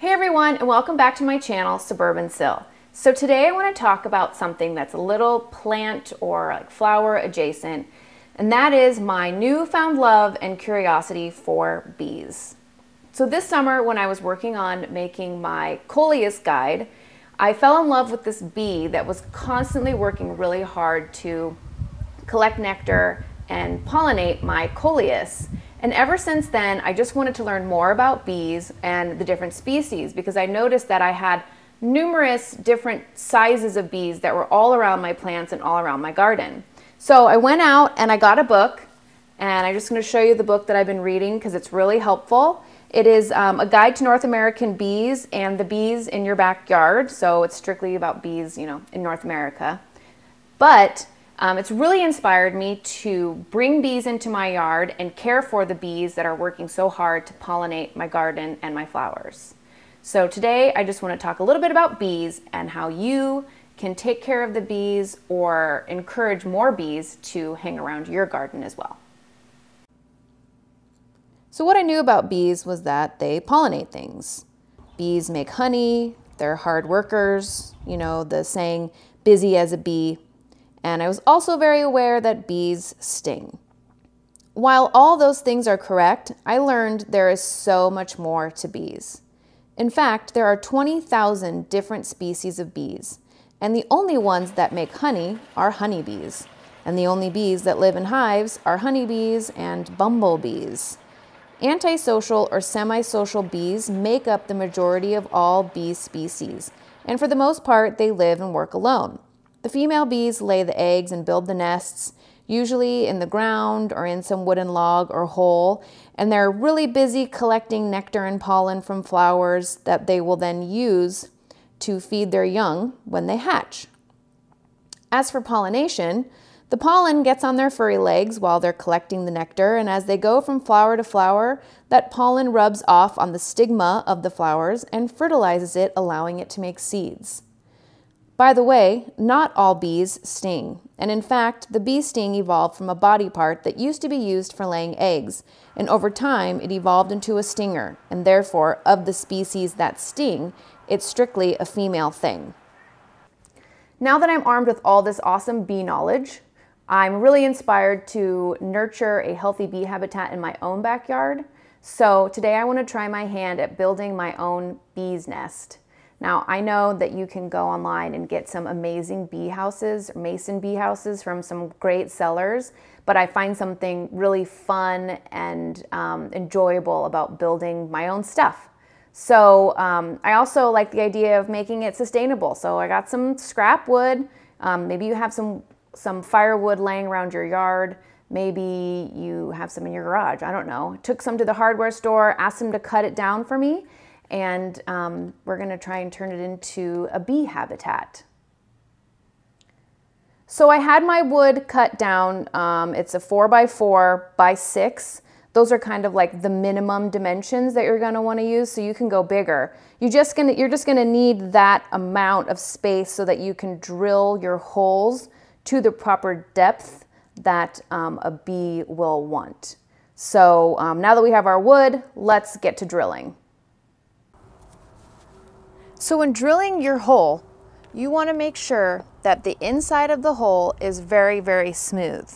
Hey everyone, and welcome back to my channel, Suburban Sil. So today I want to talk about something that's a little plant or like flower adjacent, and that is my newfound love and curiosity for bees. So this summer when I was working on making my coleus guide, I fell in love with this bee that was constantly working really hard to collect nectar and pollinate my coleus. And ever since then, I just wanted to learn more about bees and the different species because I noticed that I had numerous different sizes of bees that were all around my plants and all around my garden. So I went out and I got a book, and I'm just going to show you the book that I've been reading because it's really helpful. It is a guide to North American bees and the bees in your backyard. So it's strictly about bees, in North America. But it's really inspired me to bring bees into my yard and care for the bees that are working so hard to pollinate my garden and my flowers. So today I just want to talk a little bit about bees and how you can take care of the bees or encourage more bees to hang around your garden as well. So what I knew about bees was that they pollinate things. Bees make honey, they're hard workers, the saying, busy as a bee. And I was also very aware that bees sting. While all those things are correct, I learned there is so much more to bees. In fact, there are 20,000 different species of bees, and the only ones that make honey are honeybees, and the only bees that live in hives are honeybees and bumblebees. Antisocial or semi-social bees make up the majority of all bee species, and for the most part, they live and work alone. The female bees lay the eggs and build the nests, usually in the ground or in some wooden log or hole, and they're really busy collecting nectar and pollen from flowers that they will then use to feed their young when they hatch. As for pollination, the pollen gets on their furry legs while they're collecting the nectar, and as they go from flower to flower, that pollen rubs off on the stigma of the flowers and fertilizes it, allowing it to make seeds. By the way, not all bees sting, and in fact, the bee sting evolved from a body part that used to be used for laying eggs, and over time it evolved into a stinger, and therefore, of the species that sting, it's strictly a female thing. Now that I'm armed with all this awesome bee knowledge, I'm really inspired to nurture a healthy bee habitat in my own backyard. So today I want to try my hand at building my own bee's nest. Now, I know that you can go online and get some amazing bee houses, mason bee houses from some great sellers, but I find something really fun and enjoyable about building my own stuff. So I also like the idea of making it sustainable. So I got some scrap wood. Maybe you have some firewood laying around your yard. Maybe you have some in your garage. I don't know. Took some to the hardware store, asked them to cut it down for me. And we're going to try and turn it into a bee habitat. So I had my wood cut down. It's a 4x4 by 6. Those are kind of like the minimum dimensions that you're going to want to use, so you can go bigger. You're just going to need that amount of space so that you can drill your holes to the proper depth that a bee will want. So now that we have our wood, let's get to drilling. So when drilling your hole, you want to make sure that the inside of the hole is very, very smooth.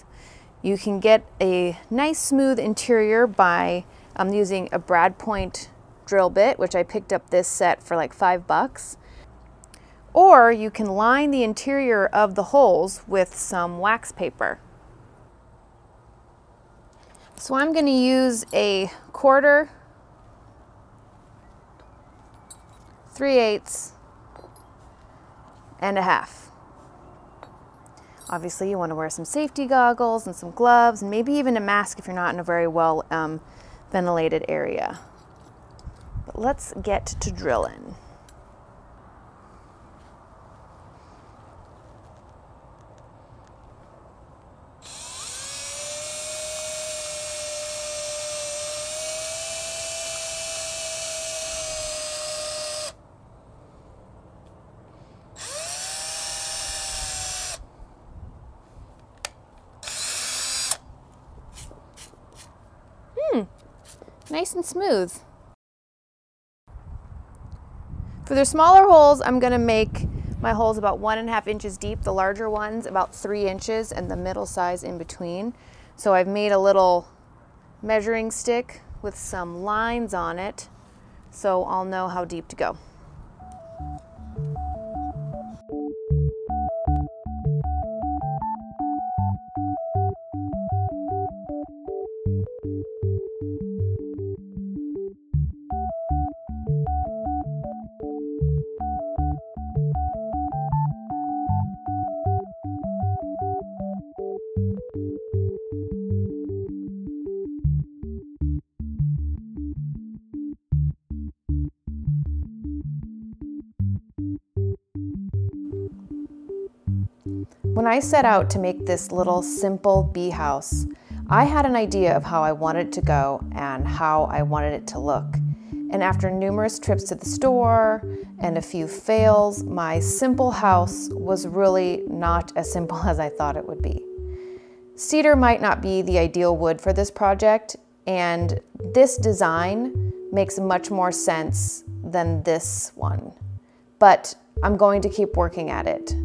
You can get a nice smooth interior by using a brad point drill bit, which I picked up this set for like $5. Or you can line the interior of the holes with some wax paper. So I'm going to use a 1/4, 3/8, and a 1/2. Obviously you want to wear some safety goggles and some gloves and maybe even a mask if you're not in a very well ventilated area. But let's get to drilling. Nice and smooth. For the smaller holes, I'm gonna make my holes about 1.5 inches deep, the larger ones about 3 inches, and the middle size in between. So I've made a little measuring stick with some lines on it, so I'll know how deep to go. When I set out to make this little simple bee house, I had an idea of how I wanted it to go and how I wanted it to look. And after numerous trips to the store and a few fails, my simple house was really not as simple as I thought it would be. Cedar might not be the ideal wood for this project, and this design makes much more sense than this one. But I'm going to keep working at it.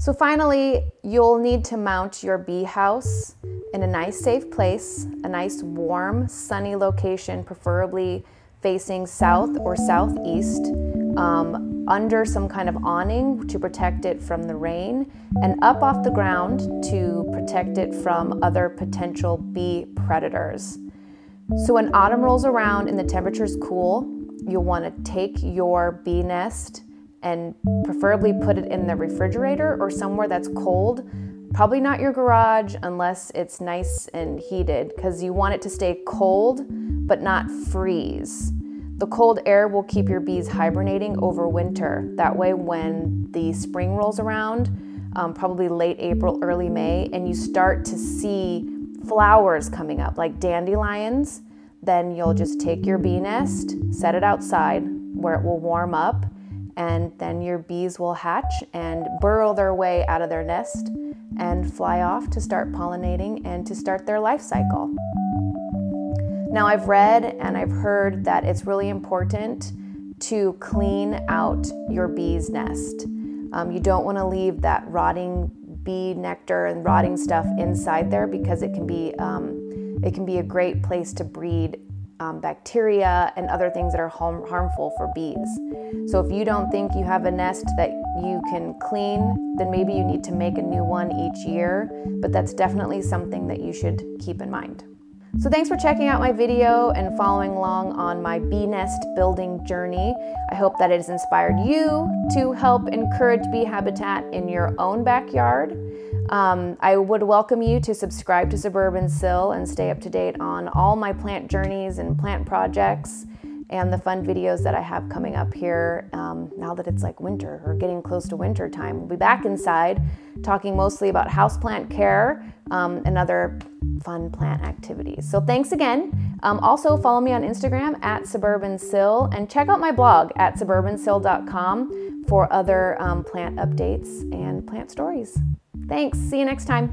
So finally, you'll need to mount your bee house in a nice safe place, a nice warm, sunny location, preferably facing south or southeast, under some kind of awning to protect it from the rain, and up off the ground to protect it from other potential bee predators. So when autumn rolls around and the temperature's cool, you'll want to take your bee nest and preferably put it in the refrigerator or somewhere that's cold. Probably not your garage unless it's nice and heated, because you want it to stay cold but not freeze. The cold air will keep your bees hibernating over winter. That way when the spring rolls around, probably late April, early May, and you start to see flowers coming up like dandelions, then you'll just take your bee nest, set it outside where it will warm up, and then your bees will hatch and burrow their way out of their nest and fly off to start pollinating and to start their life cycle. Now, I've read and I've heard that it's really important to clean out your bee's nest. You don't want to leave that rotting bee nectar and rotting stuff inside there, because it can be a great place to breed bacteria and other things that are harmful for bees. So if you don't think you have a nest that you can clean, then maybe you need to make a new one each year, but that's definitely something that you should keep in mind. So thanks for checking out my video and following along on my bee nest building journey. I hope that it has inspired you to help encourage bee habitat in your own backyard. I would welcome you to subscribe to Suburban Sill and stay up to date on all my plant journeys and plant projects and the fun videos that I have coming up here now that it's like winter or getting close to winter time. We'll be back inside talking mostly about houseplant care and other fun plant activities. So thanks again. Also follow me on Instagram at Suburban Sill, and check out my blog at suburbansill.com for other plant updates and plant stories. Thanks. See you next time.